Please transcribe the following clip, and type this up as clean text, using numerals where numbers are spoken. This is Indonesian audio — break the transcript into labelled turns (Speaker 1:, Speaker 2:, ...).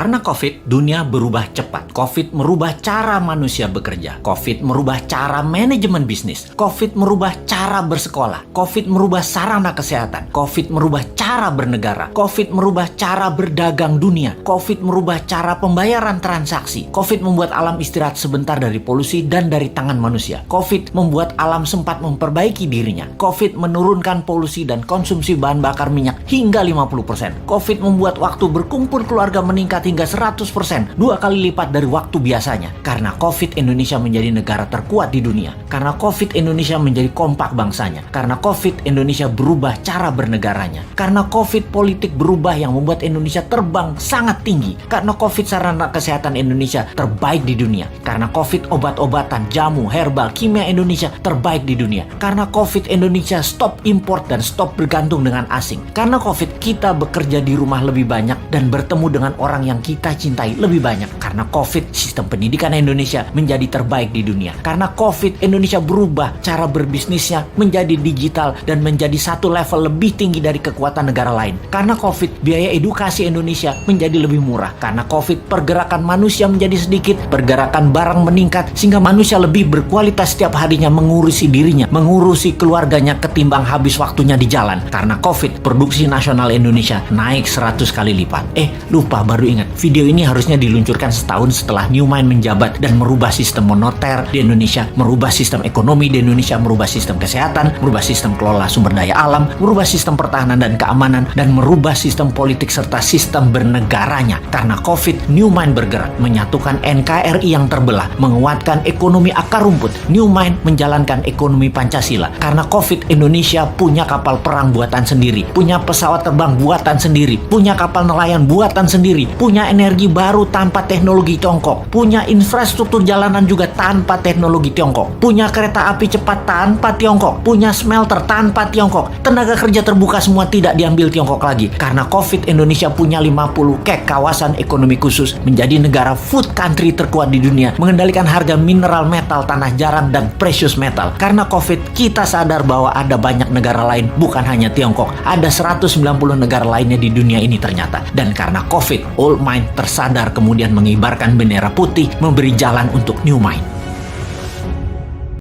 Speaker 1: Karena COVID, dunia berubah cepat. COVID merubah cara manusia bekerja. COVID merubah cara manajemen bisnis. COVID merubah cara bersekolah. COVID merubah sarana kesehatan. COVID merubah cara bernegara. COVID merubah cara berdagang dunia. COVID merubah cara pembayaran transaksi. COVID membuat alam istirahat sebentar dari polusi dan dari tangan manusia. COVID membuat alam sempat memperbaiki dirinya. COVID menurunkan polusi dan konsumsi bahan bakar minyak hingga 50%. COVID membuat waktu berkumpul keluarga meningkat hingga 100%, 2 kali lipat dari waktu biasanya. Karena COVID, Indonesia menjadi negara terkuat di dunia. Karena COVID, Indonesia menjadi kompak bangsanya. Karena COVID, Indonesia berubah cara bernegaranya. Karena COVID, politik berubah yang membuat Indonesia terbang sangat tinggi. Karena COVID, sarana kesehatan Indonesia terbaik di dunia. Karena COVID, obat-obatan, jamu, herbal, kimia Indonesia terbaik di dunia. Karena COVID, Indonesia stop import dan stop bergantung dengan asing. Karena COVID, kita bekerja di rumah lebih banyak dan bertemu dengan orang yang kita cintai lebih banyak. Karena COVID, sistem pendidikan Indonesia menjadi terbaik di dunia. Karena COVID, Indonesia berubah cara berbisnisnya menjadi digital dan menjadi satu level lebih tinggi dari kekuatan negara lain. Karena COVID, biaya edukasi Indonesia menjadi lebih murah. Karena COVID, pergerakan manusia menjadi sedikit, pergerakan barang meningkat, sehingga manusia lebih berkualitas setiap harinya mengurusi dirinya, mengurusi keluarganya ketimbang habis waktunya di jalan. Karena COVID, produksi nasional Indonesia naik 100 kali lipat. Lupa, baru ingat. Video ini harusnya diluncurkan setahun setelah Newmind menjabat dan merubah sistem moneter di Indonesia, merubah sistem ekonomi di Indonesia, merubah sistem kesehatan, merubah sistem kelola sumber daya alam, merubah sistem pertahanan dan keamanan, dan merubah sistem politik serta sistem bernegaranya. Karena COVID, Newmind bergerak menyatukan NKRI yang terbelah, menguatkan ekonomi akar rumput. Newmind menjalankan ekonomi Pancasila. Karena COVID, Indonesia punya kapal perang buatan sendiri, punya pesawat terbang buatan sendiri, punya kapal nelayan buatan sendiri, punya energi baru tanpa teknologi Tiongkok, punya infrastruktur jalanan juga tanpa teknologi Tiongkok, punya kereta api cepat tanpa Tiongkok, punya smelter tanpa Tiongkok, tenaga kerja terbuka semua tidak diambil Tiongkok lagi. Karena COVID, Indonesia punya 50 KEK, kawasan ekonomi khusus, menjadi negara food country terkuat di dunia, mengendalikan harga mineral, metal, tanah jarang, dan precious metal. Karena COVID, kita sadar bahwa ada banyak negara lain, bukan hanya Tiongkok, ada 190 negara lainnya di dunia ini ternyata. Dan karena COVID, Old Mind tersadar kemudian mengibarkan bendera putih, memberi jalan untuk New Mind.